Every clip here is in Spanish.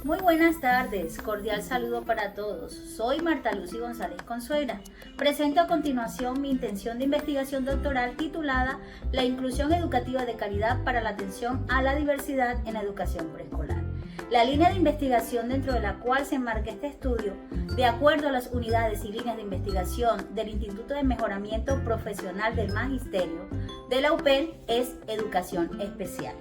Muy buenas tardes, cordial saludo para todos. Soy Marta Lucy González Consuegra. Presento a continuación mi intención de investigación doctoral titulada La inclusión educativa de calidad para la atención a la diversidad en la educación preescolar. La línea de investigación dentro de la cual se enmarca este estudio, de acuerdo a las unidades y líneas de investigación del Instituto de Mejoramiento Profesional del Magisterio de la UPEL, es Educación Especial.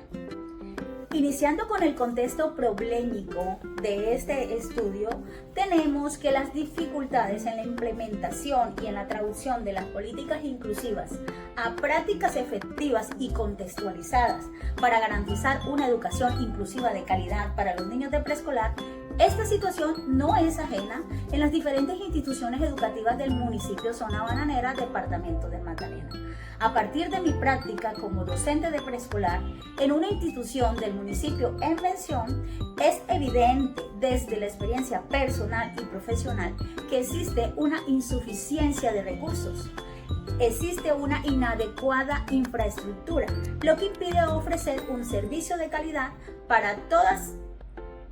Iniciando con el contexto problemático de este estudio, tenemos que las dificultades en la implementación y en la traducción de las políticas inclusivas a prácticas efectivas y contextualizadas para garantizar una educación inclusiva de calidad para los niños de preescolar. Esta situación no es ajena en las diferentes instituciones educativas del municipio Zona Bananera, departamento del Magdalena. A partir de mi práctica como docente de preescolar en una institución del municipio en mención, es evidente desde la experiencia personal y profesional que existe una insuficiencia de recursos. Existe una inadecuada infraestructura, lo que impide ofrecer un servicio de calidad para todas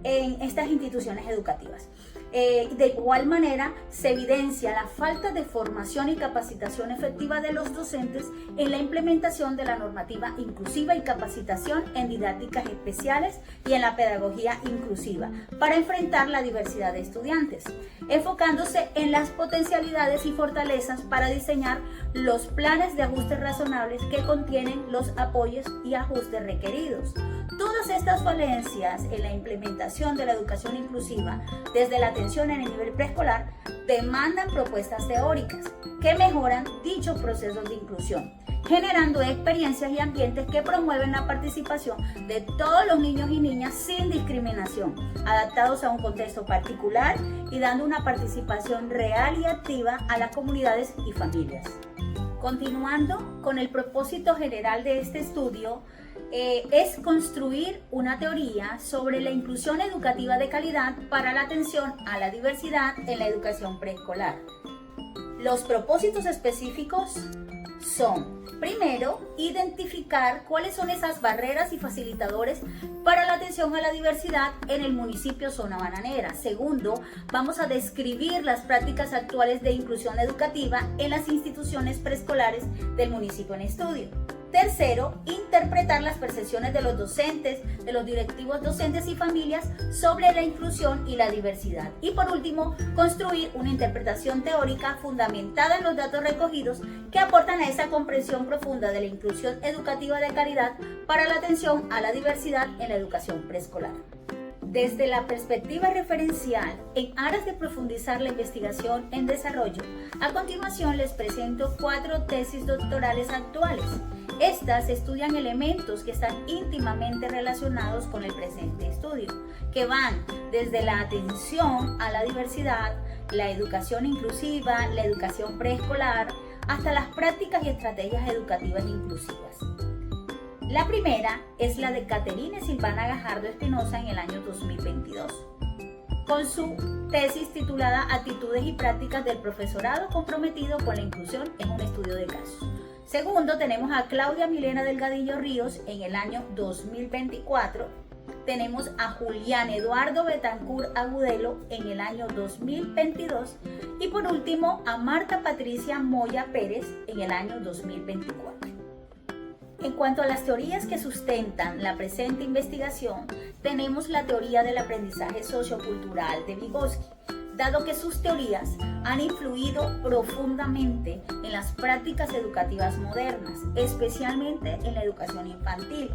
en estas instituciones educativas. De igual manera, se evidencia la falta de formación y capacitación efectiva de los docentes en la implementación de la normativa inclusiva y capacitación en didácticas especiales y en la pedagogía inclusiva para enfrentar la diversidad de estudiantes, enfocándose en las potencialidades y fortalezas para diseñar los planes de ajustes razonables que contienen los apoyos y ajustes requeridos. Todas estas falencias en la implementación de la educación inclusiva desde la atención en el nivel preescolar demandan propuestas teóricas que mejoran dichos procesos de inclusión, generando experiencias y ambientes que promueven la participación de todos los niños y niñas sin discriminación, adaptados a un contexto particular y dando una participación real y activa a las comunidades y familias. Continuando con el propósito general de este estudio, es construir una teoría sobre la inclusión educativa de calidad para la atención a la diversidad en la educación preescolar. Los propósitos específicos son: primero, identificar cuáles son esas barreras y facilitadores para la atención a la diversidad en el municipio Zona Bananera. Segundo, vamos a describir las prácticas actuales de inclusión educativa en las instituciones preescolares del municipio en estudio. Tercero, interpretar las percepciones de los docentes, de los directivos docentes y familias sobre la inclusión y la diversidad. Y por último, construir una interpretación teórica fundamentada en los datos recogidos que aportan a esa comprensión profunda de la inclusión educativa de calidad para la atención a la diversidad en la educación preescolar. Desde la perspectiva referencial, en aras de profundizar la investigación en desarrollo, a continuación les presento 4 tesis doctorales actuales. Estas estudian elementos que están íntimamente relacionados con el presente estudio, que van desde la atención a la diversidad, la educación inclusiva, la educación preescolar, hasta las prácticas y estrategias educativas inclusivas. La primera es la de Caterine Silvana Gajardo Espinosa en el año 2022, con su tesis titulada Actitudes y prácticas del profesorado comprometido con la inclusión en un estudio de casos. Segundo, tenemos a Claudia Milena Delgadillo Ríos en el año 2024. Tenemos a Julián Eduardo Betancur Agudelo en el año 2022. Y por último, a Marta Patricia Moya Pérez en el año 2024. En cuanto a las teorías que sustentan la presente investigación, tenemos la teoría del aprendizaje sociocultural de Vygotsky, dado que sus teorías han influido profundamente en las prácticas educativas modernas, especialmente en la educación infantil,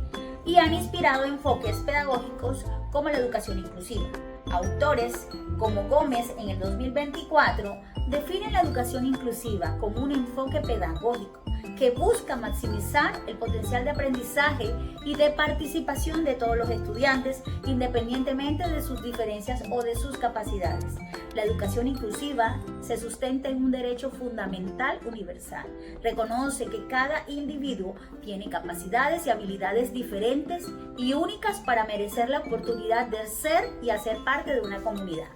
y han inspirado enfoques pedagógicos como la educación inclusiva. Autores como Gómez en el 2024 definen la educación inclusiva como un enfoque pedagógico que busca maximizar el potencial de aprendizaje y de participación de todos los estudiantes, independientemente de sus diferencias o de sus capacidades. La educación inclusiva se sustenta en un derecho fundamental universal. Reconoce que cada individuo tiene capacidades y habilidades diferentes y únicas para merecer la oportunidad de ser y hacer parte de una comunidad.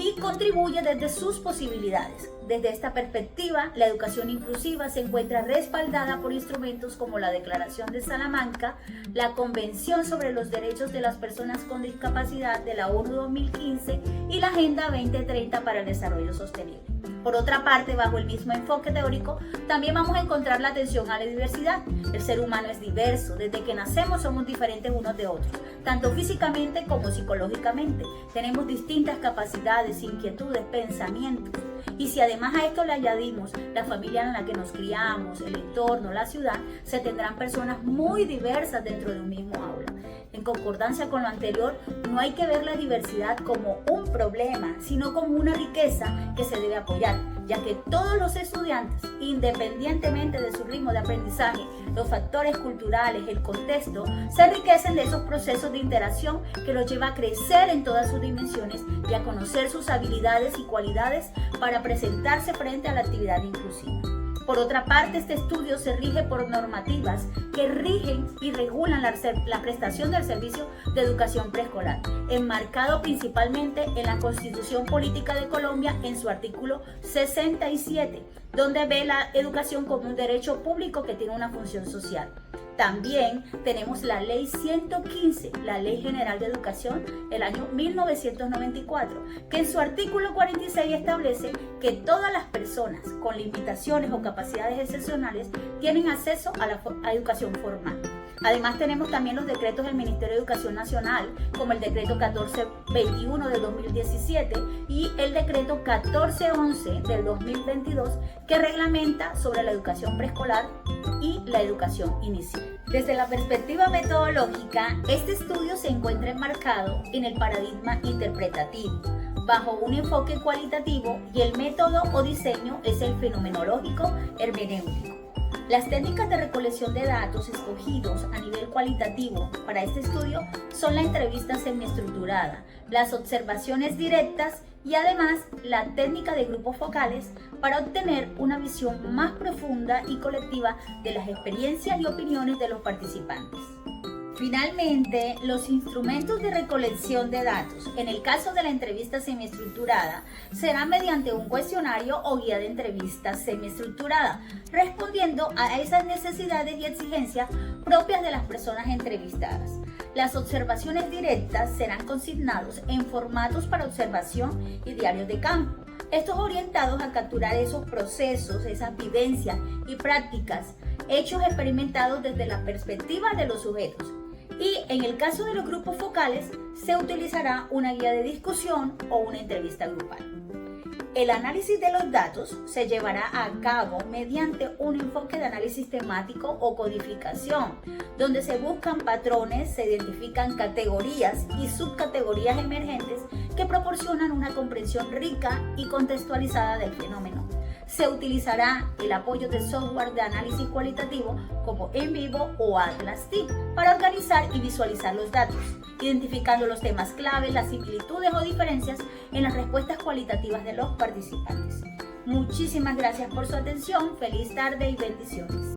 y contribuye desde sus posibilidades. Desde esta perspectiva, la educación inclusiva se encuentra respaldada por instrumentos como la Declaración de Salamanca, la Convención sobre los Derechos de las Personas con Discapacidad de la ONU 2015 y la Agenda 2030 para el Desarrollo Sostenible. Por otra parte, bajo el mismo enfoque teórico, también vamos a encontrar la atención a la diversidad. El ser humano es diverso, desde que nacemos somos diferentes unos de otros, tanto físicamente como psicológicamente. Tenemos distintas capacidades, inquietudes, pensamientos. Y si además a esto le añadimos la familia en la que nos criamos, el entorno, la ciudad, se tendrán personas muy diversas dentro de un mismo aula. En concordancia con lo anterior, no hay que ver la diversidad como un problema, sino como una riqueza que se debe apoyar, ya que todos los estudiantes, independientemente de su ritmo de aprendizaje, los factores culturales, el contexto, se enriquecen de esos procesos de interacción que los lleva a crecer en todas sus dimensiones y a conocer sus habilidades y cualidades para presentarse frente a la actividad inclusiva. Por otra parte, este estudio se rige por normativas que rigen y regulan la prestación del servicio de educación preescolar, enmarcado principalmente en la Constitución Política de Colombia en su artículo 67, donde ve la educación como un derecho público que tiene una función social. También tenemos la Ley 115, la Ley General de Educación, el año 1994, que en su artículo 46 establece que todas las personas con limitaciones o capacidades excepcionales tienen acceso a la educación formal. Además tenemos también los decretos del Ministerio de Educación Nacional, como el decreto 1421 del 2017 y el decreto 1411 del 2022, que reglamenta sobre la educación preescolar y la educación inicial. Desde la perspectiva metodológica, este estudio se encuentra enmarcado en el paradigma interpretativo, bajo un enfoque cualitativo, y el método o diseño es el fenomenológico hermenéutico. Las técnicas de recolección de datos escogidos a nivel cualitativo para este estudio son la entrevista semiestructurada, las observaciones directas y además la técnica de grupos focales para obtener una visión más profunda y colectiva de las experiencias y opiniones de los participantes. Finalmente, los instrumentos de recolección de datos, en el caso de la entrevista semiestructurada, será mediante un cuestionario o guía de entrevista semiestructurada, respondiendo a esas necesidades y exigencias propias de las personas entrevistadas. Las observaciones directas serán consignados en formatos para observación y diarios de campo, estos orientados a capturar esos procesos, esas vivencias y prácticas, hechos experimentados desde la perspectiva de los sujetos. Y en el caso de los grupos focales, se utilizará una guía de discusión o una entrevista grupal. El análisis de los datos se llevará a cabo mediante un enfoque de análisis temático o codificación, donde se buscan patrones, se identifican categorías y subcategorías emergentes que proporcionan una comprensión rica y contextualizada del fenómeno. Se utilizará el apoyo de software de análisis cualitativo como NVivo o Atlas-T para organizar y visualizar los datos, identificando los temas clave, las similitudes o diferencias en las respuestas cualitativas de los participantes. Muchísimas gracias por su atención, feliz tarde y bendiciones.